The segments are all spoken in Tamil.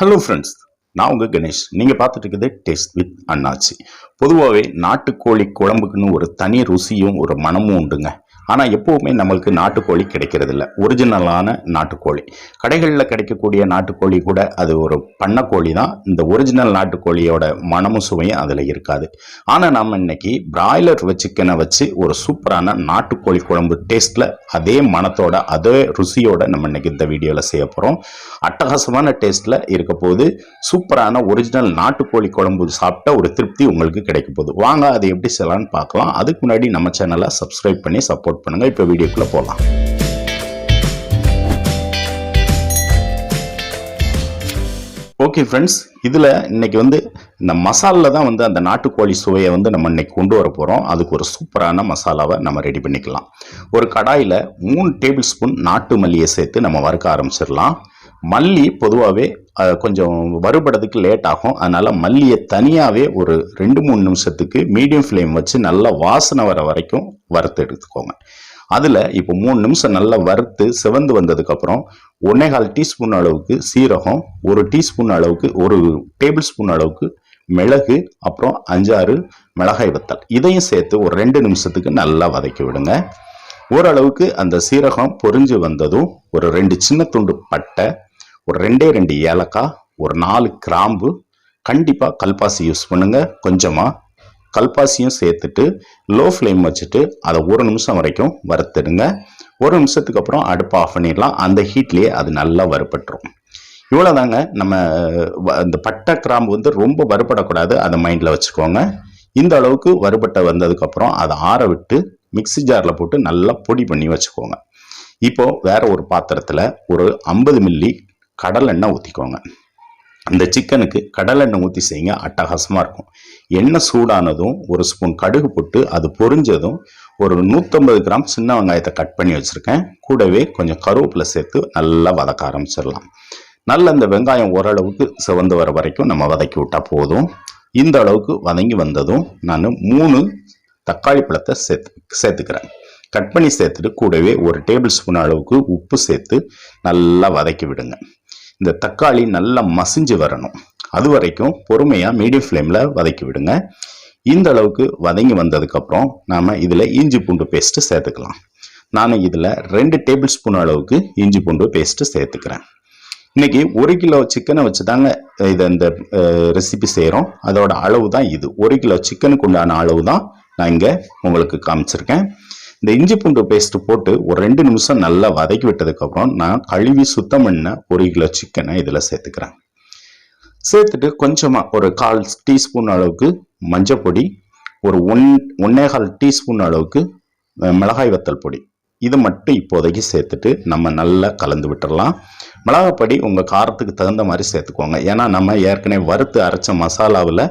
ஹலோ ஃப்ரெண்ட்ஸ், நான் உங்கள் கணேஷ். நீங்கள் பார்த்துட்டு இருக்குது டேஸ்ட் வித் அண்ணாச்சி. பொதுவாகவே நாட்டுக்கோழி குழம்புக்குன்னு ஒரு தனி ருசியும் ஒரு மனமும் உண்டுங்க. ஆனால் எப்போவுமே நம்மளுக்கு நாட்டுக்கோழி கிடைக்கிறதில்ல. ஒரிஜினலான நாட்டுக்கோழி கடைகளில் கிடைக்கக்கூடிய நாட்டுக்கோழி கூட அது ஒரு பண்ணக்கோழி தான். இந்த ஒரிஜினல் நாட்டுக்கோழியோட மனமும் சுவையும் அதில் இருக்காது. ஆனால் நம்ம இன்னைக்கு பிராய்லர் சிக்கனை வச்சு ஒரு சூப்பரான நாட்டுக்கோழி குழம்பு டேஸ்ட்டில் அதே மனத்தோட அதே ருசியோட நம்ம இன்னைக்கு இந்த வீடியோவில் செய்ய போகிறோம். அட்டகாசமான டேஸ்ட்டில் இருக்க போது சூப்பரான ஒரிஜினல் நாட்டுக்கோழி குழம்பு சாப்பிட்ட ஒரு திருப்தி உங்களுக்கு கிடைக்க போகுது. வாங்க அதை எப்படி செய்யலாம்னு பார்க்கலாம். அதுக்கு முன்னாடி நம்ம சேனலை சப்ஸ்கிரைப் பண்ணி சப்போர்ட் பண்ணுங்க. இப்போ வீடியோக்குள்ள போகலாம். ஓகே ஃப்ரெண்ட்ஸ், இதில் இன்னைக்கு இந்த மசாலில் தான் அந்த நாட்டுக்கோழி சுவையை நம்ம இன்னைக்கு கொண்டு வர போகிறோம். அதுக்கு ஒரு சூப்பரான மசாலாவை நம்ம ரெடி பண்ணிக்கலாம். ஒரு கடாயில் 3 டேபிள் ஸ்பூன் நாட்டு மல்லியை சேர்த்து நம்ம வறுக்க ஆரம்பிச்சிடலாம். மல்லி பொதுவாகவே கொஞ்சம் வறுபடுறதுக்கு லேட் ஆகும். அதனால் மல்லியை தனியாகவே ஒரு 2-3 நிமிஷத்துக்கு மீடியம் ஃப்ளேம் வச்சு நல்லா வாசனை வர வரைக்கும் வறுத்து எடுத்துக்கோங்க. அதில் இப்போ 3 நிமிஷம் நல்லா வறுத்து சிவந்து வந்ததுக்கப்புறம் 1/4 டீஸ்பூன் அளவுக்கு சீரகம், 1 டீஸ்பூன் அளவுக்கு 1 டேபிள் ஸ்பூன் அளவுக்கு மிளகு, அப்புறம் 5-6 மிளகாய் வத்தல் இதையும் சேர்த்து ஒரு 2 நிமிஷத்துக்கு நல்லா வதக்கி விடுங்க. ஓரளவுக்கு அந்த சீரகம் பொரிஞ்சு வந்ததும் ஒரு 2 சின்ன துண்டு பட்டை, ஒரு 2 ஏலக்காய், ஒரு 4 கிராம்பு, கண்டிப்பாக கல்பாசி யூஸ் பண்ணுங்க. கொஞ்சமாக கல்பாசியும் சேர்த்துட்டு லோ ஃப்ளேம் வச்சுட்டு அதை 1 நிமிஷம் வரைக்கும் வறுத்துடுங்க. 1 நிமிஷத்துக்கு அப்புறம் அடுப்பை ஆஃப் பண்ணிடலாம். அந்த ஹீட்லேயே அது நல்லா வறுபட்டுரும். இவ்வளோதாங்க. நம்ம இந்த பட்டை கிராம்பு ரொம்ப வறுபடக்கூடாது, அதை மைண்டில் வச்சுக்கோங்க. இந்த அளவுக்கு வறுபட்ட வந்ததுக்கப்புறம் அதை ஆற விட்டு மிக்சி ஜாரில் போட்டு நல்லா பொடி பண்ணி வச்சுக்கோங்க. இப்போ வேற ஒரு பாத்திரத்தில் ஒரு 50 மில்லி கடலெண்ணெய் ஊற்றிக்கோங்க. அந்த சிக்கனுக்கு கடலெண்ணெய் ஊற்றி செய்யுங்க, அட்டகாசமாக இருக்கும். எண்ணெய் சூடானதும் 1 ஸ்பூன் கடுகு போட்டு அது பொரிஞ்சதும் ஒரு 150 கிராம் சின்ன வெங்காயத்தை கட் பண்ணி வச்சுருக்கேன். கூடவே கொஞ்சம் கருவேப்பிலை சேர்த்து நல்லா வதக்க ஆரம்பிச்சிடலாம். நல்ல இந்த வெங்காயம் ஓரளவுக்கு சிவந்து வர வரைக்கும் நம்ம வதக்கி விட்டால் போதும். இந்த அளவுக்கு வதங்கி வந்ததும் நான் 3 தக்காளி பழத்தை சேர்த்துக்கிறேன். கட் பண்ணி சேர்த்துட்டு கூடவே 1 டேபிள் ஸ்பூன் அளவுக்கு உப்பு சேர்த்து நல்லா வதக்கி விடுங்க. இந்த தக்காளி நல்லா மசிஞ்சு வரணும். அது வரைக்கும் பொறுமையாக மீடியம் ஃப்ளேமில் வதக்கி விடுங்க. இந்த அளவுக்கு வதங்கி வந்ததுக்கப்புறம் நாம் இதில் இஞ்சி பூண்டு பேஸ்ட்டு சேர்த்துக்கலாம். நான் இதில் 2 டேபிள் ஸ்பூன் அளவுக்கு இஞ்சி பூண்டு பேஸ்ட்டு சேர்த்துக்கிறேன். இன்னைக்கு 1 கிலோ சிக்கனை வச்சு தாங்க இந்த ரெசிபி செய்கிறோம். அதோட அளவு தான் இது. 1 கிலோ சிக்கனுக்கு உண்டான அளவு தான் நான் இங்கே உங்களுக்கு காமிச்சிருக்கேன். இந்த இஞ்சி பூண்டு பேஸ்ட் போட்டு ஒரு 2 நிமிஷம் நல்லா வதக்கி விட்டதுக்கப்புறம் நான் கழுவி சுத்தம் பண்ண 1 கிலோ சிக்கனை இதில் சேர்த்துக்கிறேன். சேர்த்துட்டு கொஞ்சமாக ஒரு 1/4 டீஸ்பூன் அளவுக்கு மஞ்சள் பொடி, ஒரு 1.25 டீஸ்பூன் அளவுக்கு மிளகாய் வத்தல் பொடி, இது மட்டும் இப்போதைக்கு சேர்த்துட்டு நம்ம நல்லா கலந்து விட்டுடலாம். மிளகாய் பொடி உங்கள் காரத்துக்கு தகுந்த மாதிரி சேர்த்துக்கோங்க. ஏன்னா நம்ம ஏற்கனவே வறுத்து அரைச்ச மசாலாவில்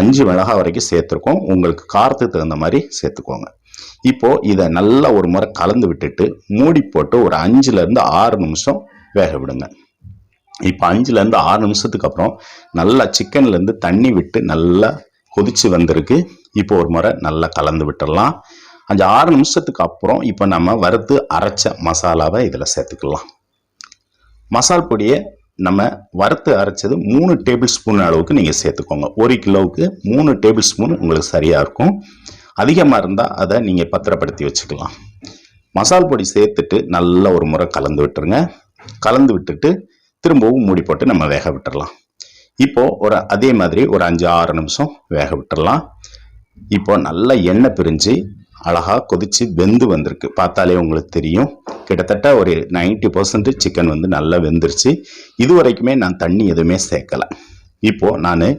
5 மிளகாய் வரைக்கும் சேர்த்துருக்கோம். உங்களுக்கு காரத்துக்கு தகுந்த மாதிரி சேர்த்துக்கோங்க. இப்போ இதை நல்லா ஒரு முறை கலந்து விட்டுட்டு மூடி போட்டு ஒரு 5-6 நிமிஷம் வேக விடுங்க. இப்போ 5-6 நிமிஷத்துக்கு அப்புறம் நல்லா சிக்கன்லேருந்து தண்ணி விட்டு நல்லா கொதிச்சு வந்திருக்கு. இப்போ ஒரு முறை நல்லா கலந்து விட்டுடலாம். 5-6 நிமிஷத்துக்கு அப்புறம் இப்போ நம்ம வறுத்து அரைச்ச மசாலாவை இதில் சேர்த்துக்கலாம். மசால் பொடியை நம்ம வறுத்து அரைச்சது 3 டேபிள் ஸ்பூன் அளவுக்கு நீங்கள் சேர்த்துக்கோங்க. 1 கிலோவுக்கு 3 டேபிள் ஸ்பூன் உங்களுக்கு சரியாக இருக்கும். அதிகமாக இருந்தால் அதை நீங்கள் பத்திரப்படுத்தி வச்சுக்கலாம். மசால் பொடி சேர்த்துட்டு நல்லா ஒரு முறை கலந்து விட்டுருங்க. கலந்து விட்டுட்டு திரும்பவும் மூடி போட்டு நம்ம வேக விட்டுடலாம். இப்போது அதே மாதிரி ஒரு 5-6 நிமிஷம் வேக விட்டுடலாம். இப்போ நல்லா எண்ணெய் பிரிஞ்சு அழகாக கொதித்து வெந்து வந்திருக்கு. பார்த்தாலே உங்களுக்கு தெரியும். கிட்டத்தட்ட ஒரு 90% சிக்கன் நல்லா வெந்துருச்சு. இது வரைக்குமே நான் தண்ணி எதுவுமே சேர்க்கலை. இப்போது நான்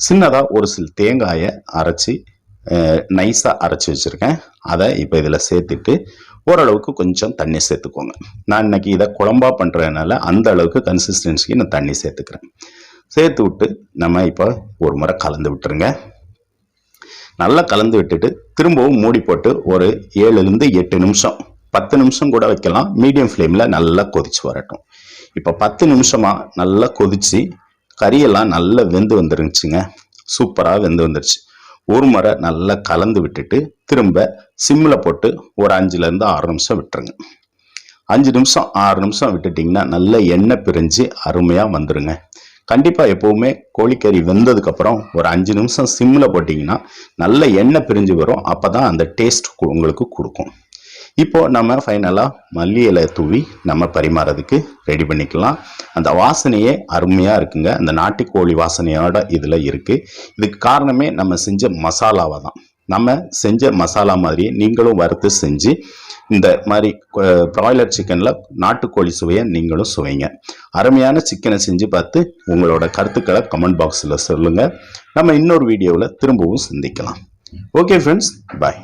சின்னதாக ஒரு சில தேங்காயை அரைச்சி நைஸாக அரைச்சி வச்சுருக்கேன். அதை இப்போ இதில் சேர்த்துட்டு ஓரளவுக்கு கொஞ்சம் தண்ணி சேர்த்துக்கோங்க. நான் இன்னைக்கு இதை குழம்பா பண்ணுறதுனால அந்த அளவுக்கு கன்சிஸ்டன்சிக்கு நான் தண்ணி சேர்த்துக்கிறேன். சேர்த்து விட்டு நம்ம இப்போ ஒரு முறை கலந்து விட்டுருங்க. நல்லா கலந்து விட்டுட்டு திரும்பவும் மூடி போட்டு ஒரு 7-8 நிமிஷம், 10 நிமிஷம் கூட வைக்கலாம். மீடியம் ஃப்ளேமில் நல்லா கொதிச்சு வரட்டும். இப்போ 10 நிமிஷமாக நல்லா கொதிச்சு கறியெல்லாம் நல்லா வெந்து வந்துருந்துச்சுங்க. சூப்பராக வெந்து வந்துருச்சு. ஒரு முறை நல்லா கலந்து விட்டுட்டு திரும்ப சிம்மில் போட்டு ஒரு 5-6 நிமிஷம் விட்டுருங்க. 5 நிமிஷம் 6 நிமிஷம் விட்டுட்டிங்கன்னா நல்ல எண்ணெய் பிரிஞ்சு அருமையாக வந்துடுங்க. கண்டிப்பாக எப்போவுமே கோழிக்கறி வெந்ததுக்கு அப்புறம் ஒரு 5 நிமிஷம் சிம்மில் போட்டிங்கன்னா நல்ல எண்ணெய் பிரிஞ்சு வரும். அப்போ தான் அந்த டேஸ்ட் உங்களுக்கு கொடுக்கும். இப்போ நம்ம ஃபைனலாக மல்லி இலை தூவி நம்ம பரிமாறதுக்கு ரெடி பண்ணிக்கலாம். அந்த வாசனையே அருமையாக இருக்குங்க. அந்த நாட்டுக்கோழி வாசனையோட இதில் இருக்குது. இதுக்கு காரணமே நம்ம செஞ்ச மசாலாவை தான். நம்ம செஞ்ச மசாலா மாதிரியே நீங்களும் வறுத்து செஞ்சு இந்த மாதிரி பிராய்லர் சிக்கனில் நாட்டுக்கோழி சுவையை நீங்களும் சுவைங்க. அருமையான சிக்கனை செஞ்சு பார்த்து உங்களோட கருத்துக்களை கமெண்ட் பாக்ஸில் சொல்லுங்கள். நம்ம இன்னொரு வீடியோவில் திரும்பவும் சந்திக்கலாம். ஓகே ஃப்ரெண்ட்ஸ், பாய்.